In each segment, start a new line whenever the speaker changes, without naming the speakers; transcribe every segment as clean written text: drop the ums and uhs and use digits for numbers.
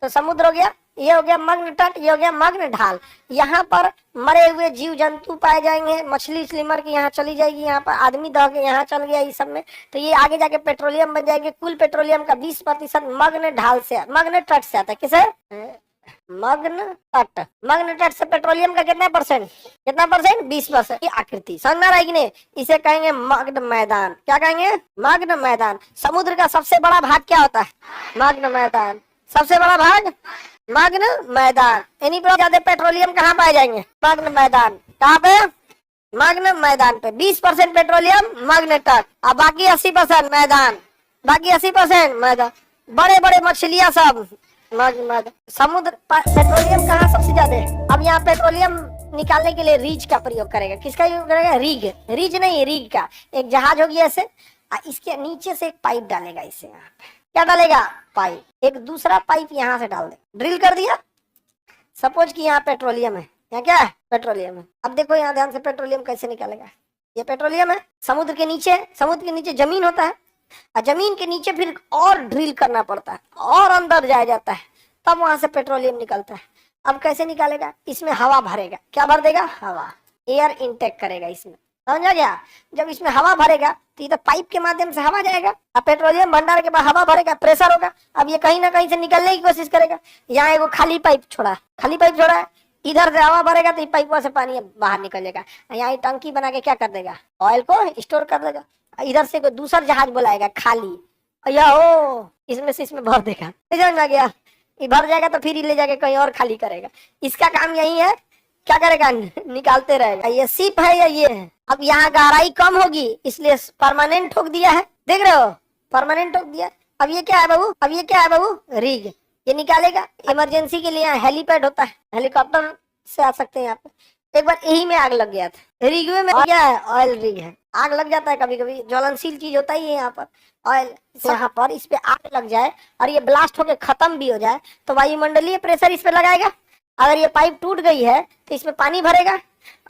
तो समुद्र हो गया, ये हो गया मग्न तट, ये हो गया मग्न ढाल। यहाँ पर मरे हुए जीव जंतु पाए जाएंगे, मछली उछली मर के यहाँ चली जाएगी, यहाँ पर आदमी दह के यहाँ चल गया इस सब में, तो ये आगे जाके पेट्रोलियम बन जाएंगे। कुल पेट्रोलियम का 20% मग्न ढाल से, मग्न तट से आता है। किसे? मग्न तट। मग्न तट से पेट्रोलियम का कितना परसेंट? 20%। आकृति समझ रहा है कि नहीं? इसे कहेंगे मग्न मैदान। क्या कहेंगे? मग्न मैदान। समुद्र का सबसे बड़ा भाग क्या होता है? मग्न मैदान। सबसे बड़ा भाग मग्न मैदान। इन्हीं पर ज्यादा पेट्रोलियम कहाँ पाए जाएंगे? मग्न मैदान। कहाँ पे? मग्न मैदान पे। 20% पेट्रोलियम मग्न तट, और बाकी 80% मैदान। बाकी 80% मैदान। बड़े बड़े मछलियां सब मग्न मैदान। समुद्र पेट्रोलियम कहाँ सबसे ज्यादा है? अब यहाँ पेट्रोलियम निकालने के लिए रीज का प्रयोग करेगा। किसका यूज करेगा? रीग। रीज नहीं, रीग का। एक जहाज होगी ऐसे, इसके नीचे से एक पाइप डालेगा। इसे यहाँ पे क्या डालेगा? पाइप। एक दूसरा पाइप यहाँ से डाल दे, ड्रिल कर दिया। सपोज कि यहाँ पेट्रोलियम है, यहाँ क्या है? पेट्रोलियम है। अब देखो यहाँ ध्यान से, पेट्रोलियम कैसे निकालेगा? ये पेट्रोलियम है, समुद्र के नीचे जमीन होता है, और जमीन के नीचे फिर और ड्रिल करना पड़ता है, और अंदर जाया जाता है, तब वहां से पेट्रोलियम निकलता है। अब कैसे निकालेगा? इसमें हवा भरेगा। क्या भर देगा? हवा। एयर इनटेक करेगा इसमें। समझा गया? जब इसमें हवा भरेगा तो इधर पाइप के माध्यम से हवा जाएगा, अब पेट्रोलियम भंडार के बाद हवा भरेगा, प्रेशर होगा। अब ये कहीं ना कहीं से निकलने की कोशिश करेगा। यहाँ एगो खाली पाइप छोड़ा है, इधर से हवा भरेगा तो पाइप से पानी बाहर निकल जाएगा। यहाँ टंकी बना के क्या कर देगा? ऑयल को स्टोर कर देगा। इधर से कोई दूसरा जहाज बुलाएगा खाली, इसमें भर देगा। समझ में गया? ये भर जाएगा तो फिर ले जाके कहीं और खाली करेगा। इसका काम यही है, क्या करेगा? निकालते रहेगा। ये सिप है या ये है? अब यहाँ गहराई कम होगी, इसलिए परमानेंट ठोक दिया है। देख रहे हो? परमानेंट ठोक दिया। अब ये क्या है बाबू? रीग। ये निकालेगा। इमरजेंसी के लिए यहाँ हेलीपैड होता है, हेलीकॉप्टर से आ सकते हैं यहाँ पे। एक बार यही में आग लग गया था। रिगवे में क्या है? ऑयल रिग है। आग लग जाता है कभी कभी, ज्वलनशील चीज होता ही है यहाँ पर ऑयल। यहाँ पर इस पे आग लग जाए और ये ब्लास्ट होके खत्म भी हो जाए तो वायुमंडलीय प्रेशर इस पे लगाएगा। अगर ये पाइप टूट गई है तो इसमें पानी भरेगा,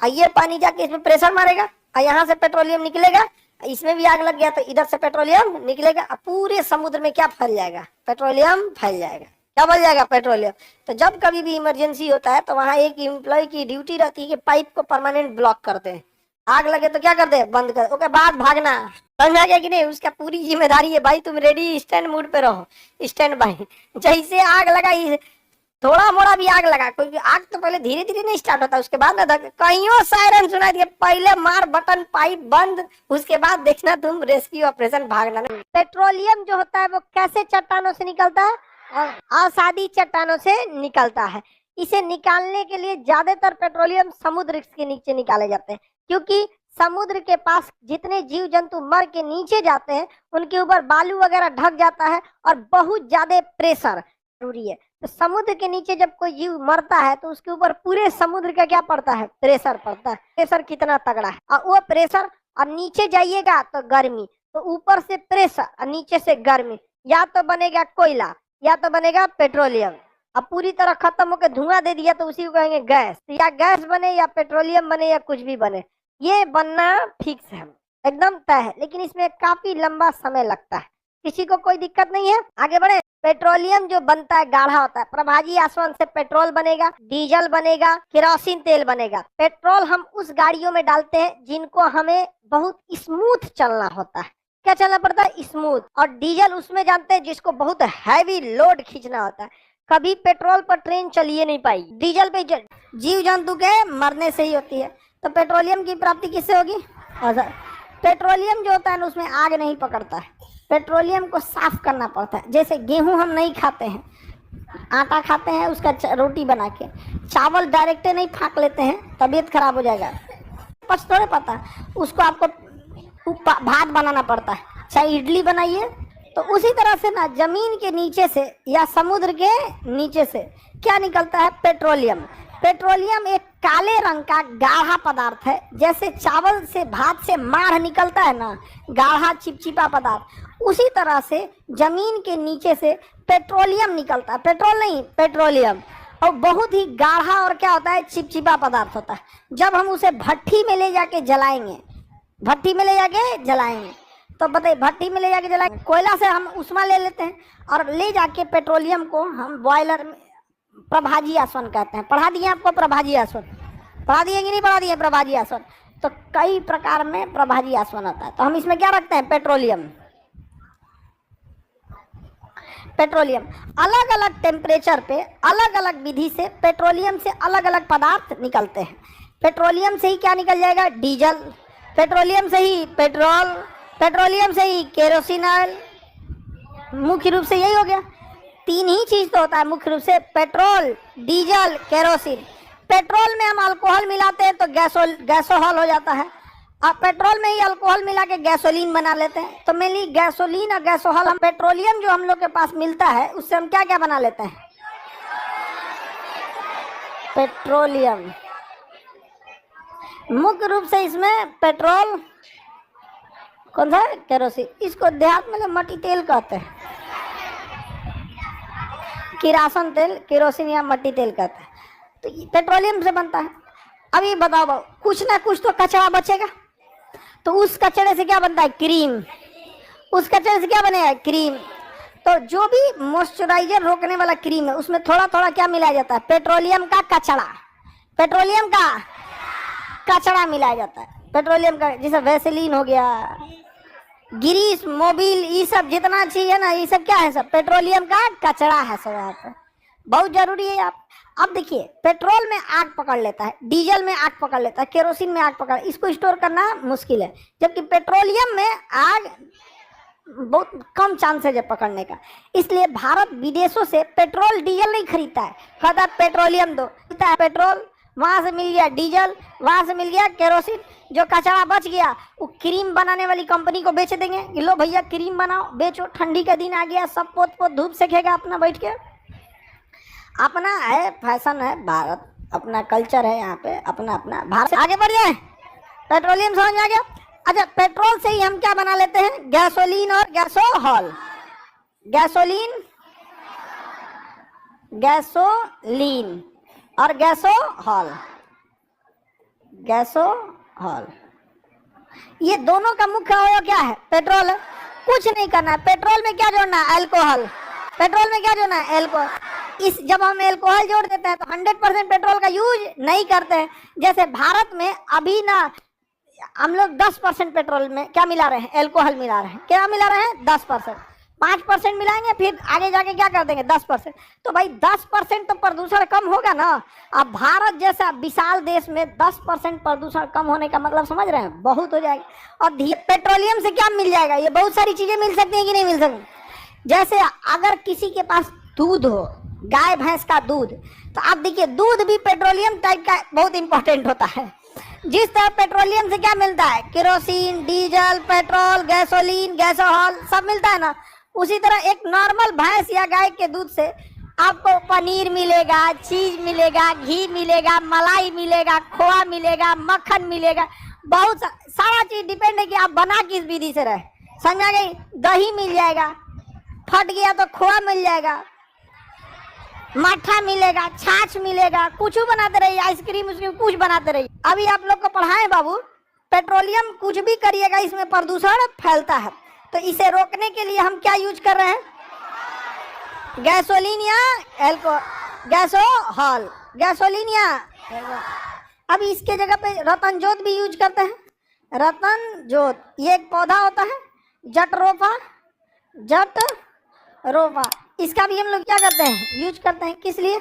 और ये पानी जाके इसमें प्रेशर मारेगा, और यहाँ से पेट्रोलियम निकलेगा। इसमें भी आग लग गया तो इधर से पेट्रोलियम निकलेगा, और पूरे समुद्र में क्या फैल जाएगा? पेट्रोलियम फैल जाएगा। क्या बन जाएगा? पेट्रोलियम। तो जब कभी भी इमरजेंसी होता है तो वहाँ एक एम्प्लॉय की ड्यूटी रहती है कि पाइप को परमानेंट ब्लॉक करते हैं। आग लगे तो क्या करते हैं? बंद कर, उसके बाद भागना। समझ आ गया कि नहीं? उसका पूरी जिम्मेदारी है, भाई तुम रेडी स्टैंड मूड पे रहो, स्टैंड बाय। जैसे आग लगा, थोड़ा मोड़ा भी आग लगा, कोई आग तो पहले धीरे धीरे नहीं स्टार्ट होता, उसके बाद ना कहीं सायरन सुनाई दिया, पहले मार बटन, पाइप बंद, उसके बाद देखना तुम रेस्क्यू ऑपरेशन, भागना। पेट्रोलियम जो होता है वो कैसे चट्टानों से निकलता है? असादी चट्टानों से निकलता है। इसे निकालने के लिए ज्यादातर पेट्रोलियम समुद्र के नीचे निकाले जाते हैं, क्योंकि समुद्र के पास जितने जीव जंतु मर के नीचे जाते हैं उनके ऊपर बालू वगैरह ढक जाता है और बहुत ज्यादा प्रेशर जरूरी है। तो समुद्र के नीचे जब कोई जीव मरता है तो उसके ऊपर पूरे समुद्र का क्या पड़ता है? प्रेशर पड़ता है। प्रेशर कितना तगड़ा है, और वो प्रेशर, और नीचे जाइएगा तो गर्मी, तो ऊपर से प्रेशर और नीचे से गर्मी, या तो बनेगा कोयला या तो बनेगा पेट्रोलियम। अब पूरी तरह खत्म होकर धुआं दे दिया तो उसी को कहेंगे गैस। या गैस बने या पेट्रोलियम बने या कुछ भी बने, ये बनना फिक्स है, एकदम तय है, लेकिन इसमें काफी लंबा समय लगता है। किसी को कोई दिक्कत नहीं है, आगे बढ़े। पेट्रोलियम जो बनता है गाढ़ा होता है। प्रभाजी आसमान से पेट्रोल बनेगा, डीजल बनेगा, केरोसिन तेल बनेगा। पेट्रोल हम उस गाड़ियों में डालते हैं जिनको हमें बहुत स्मूथ चलना होता है। क्या चलना पड़ता है? स्मूथ। और डीजल उसमें जानते हैं जिसको बहुत हैवी लोड खींचना होता है। कभी पेट्रोल पर ट्रेन चलिए नहीं पाई, डीजल पे जीव जंतु के मरने से ही होती है। तो पेट्रोलियम की प्राप्ति किससे होगी? पेट्रोलियम जो होता है ना उसमें आग नहीं पकड़ता है, पेट्रोलियम को साफ करना पड़ता है। जैसे गेहूं हम नहीं खाते हैं, आटा खाते हैं उसका रोटी बना के, चावल डायरेक्ट नहीं फाँक लेते हैं, तबीयत खराब हो जाएगा, पच थोड़े पता, उसको आपको भात बनाना पड़ता है, चाहे इडली बनाइए। तो उसी तरह से ना जमीन के नीचे से या समुद्र के नीचे से क्या निकलता है? पेट्रोलियम। पेट्रोलियम एक काले रंग का गाढ़ा पदार्थ है। जैसे चावल से, भात से माढ़ निकलता है ना, गाढ़ा चिपचिपा पदार्थ, उसी तरह से जमीन के नीचे से पेट्रोलियम निकलता है। पेट्रोल नहीं, पेट्रोलियम। और बहुत ही गाढ़ा और क्या होता है? चिपचिपा पदार्थ होता है। जब हम उसे भट्टी में ले जाके जलाएंगे, तो बताइए भट्टी में ले जाके जलाएंगे, कोयला से हम उष्मा ले लेते हैं और ले जाके पेट्रोलियम को हम बॉयलर में प्रभाजी आसवन कहते हैं। पढ़ा दिए आपको प्रभाजी आसवन, पढ़ा दिए कि नहीं पढ़ा दिए प्रभाजी आसवन? तो कई प्रकार में प्रभाजी आसवन होता है। तो हम इसमें क्या रखते हैं? पेट्रोलियम। पेट्रोलियम अलग अलग टेम्परेचर पे अलग अलग विधि से पेट्रोलियम से अलग अलग पदार्थ निकलते हैं। पेट्रोलियम से ही क्या निकल जाएगा? डीजल, पेट्रोलियम से ही पेट्रोल, पेट्रोलियम से ही केरोसिन ऑयल। मुख्य रूप से यही हो गया, तीन ही चीज तो होता है मुख्य रूप से, पेट्रोल, डीजल, केरोसिन। पेट्रोल में हम अल्कोहल मिलाते हैं तो गैसोहॉल हो जाता है। अब पेट्रोल में ही अल्कोहल मिला के गैसोलीन बना लेते हैं। तो मेनली गैसोलीन और गैसोहॉल, हम पेट्रोलियम जो हम लोग के पास मिलता है उससे हम क्या क्या बना लेते हैं? पेट्रोलियम। मुख्य रूप से इसमें पेट्रोल, कौन सा? केरोसिन। इसको देहात में मट्टी तेल कहते हैं, किरासन तेल, केरोसिन या मट्टी तेल कहते हैं। तो पेट्रोलियम से बनता है। अब ये बताओ, कुछ ना कुछ तो कचरा बचेगा, तो उस कचरे से क्या बनता है? क्रीम। उस कचरे से क्या बनेगा? क्रीम। तो जो भी मॉइस्चराइजर रोकने वाला क्रीम है उसमें थोड़ा थोड़ा क्या मिलाया जाता है? पेट्रोलियम का कचरा, पेट्रोलियम का कचरा मिलाया जाता है। पेट्रोलियम का, जैसे वैसेलीन हो गया, ग्रीस, मोबिल, ये सब जितना चीज है ना, ये सब क्या है? सब पेट्रोलियम का कचरा है सब। यहाँ पे बहुत जरूरी है। आप अब देखिए, पेट्रोल में आग पकड़ लेता है, डीजल में आग पकड़ लेता है, केरोसिन में आग पकड़, इसको स्टोर करना मुश्किल है। जबकि पेट्रोलियम में आग बहुत कम चांसेज है पकड़ने का। इसलिए भारत विदेशों से पेट्रोल डीजल नहीं खरीदता है, कहता है पेट्रोलियम दो। पेट्रोल वहां से मिल गया, डीजल वहां से मिल गया, केरोसिन, जो कचरा बच गया वो क्रीम बनाने वाली कंपनी को बेच देंगे कि लो भैया क्रीम बनाओ, बेचो। ठंडी का दिन आ गया, सब पोत पोत धूप सेकेगा अपना बैठ के। अपना है, फैशन है, भारत अपना कल्चर है, यहाँ पे अपना अपना भारत। आगे बढ़ जाए, पेट्रोलियम समझ में आ गया। अच्छा, पेट्रोल से ही हम क्या बना लेते हैं? गैसोलीन और गैसोहॉल। गैसोलीन, गैसोलीन और गैसोहॉल, गैसोहॉल, ये दोनों का मुख्य अवयव क्या है? पेट्रोल है। कुछ नहीं करना है, पेट्रोल में क्या जोड़ना है? अल्कोहल। पेट्रोल में क्या जोड़ना है? अल्कोहल। इस जब हम अल्कोहल जोड़ देते हैं तो 100% पेट्रोल का यूज नहीं करते हैं। जैसे भारत में अभी ना हम लोग 10% पेट्रोल में क्या मिला रहे हैं? अल्कोहल मिला रहे हैं। क्या मिला रहे हैं? 10%। 5% मिलाएंगे, फिर आगे जाके क्या कर देंगे? 10%। तो भाई 10% तो प्रदूषण कम होगा ना। अब भारत जैसा विशाल देश में 10% प्रदूषण कम होने का मतलब समझ रहे हैं? बहुत हो जाएगा। और पेट्रोलियम से क्या मिल जाएगा? ये बहुत सारी चीजें मिल सकती हैं कि नहीं मिल सकती? जैसे अगर किसी के पास दूध हो, गाय भैंस का दूध, तो आप देखिए दूध भी पेट्रोलियम टाइप का बहुत इंपॉर्टेंट होता है। जिस तरह पेट्रोलियम से क्या मिलता है? केरोसिन, डीजल, पेट्रोल, गैसोलीन, गैसोहॉल सब मिलता है ना। उसी तरह एक नॉर्मल भैंस या गाय के दूध से आपको पनीर मिलेगा, चीज मिलेगा, घी मिलेगा, मलाई मिलेगा, खोआ मिलेगा, मक्खन मिलेगा, बहुत सारा चीज डिपेंड है कि आप बना किस विधि से रहे। समझा गई? दही मिल जाएगा, फट गया तो खोआ मिल जाएगा, मट्ठा मिलेगा, छाछ मिलेगा, कुछ बनाते रहिए, आइसक्रीम उसक्रीम कुछ बनाते रहिए। अभी आप लोग को पढ़ाएं बाबू, पेट्रोलियम कुछ भी करिएगा इसमें प्रदूषण फैलता है। तो इसे रोकने के लिए हम क्या यूज कर रहे हैं? गैसोलीन या गैसोहॉल, गैसोलीन या अब इसके जगह पे रतन जोत भी यूज करते हैं। रतन जोत ये एक पौधा होता है, जटरोपा, जटरोपा, इसका भी हम लोग क्या करते हैं? यूज करते हैं। किस लिए?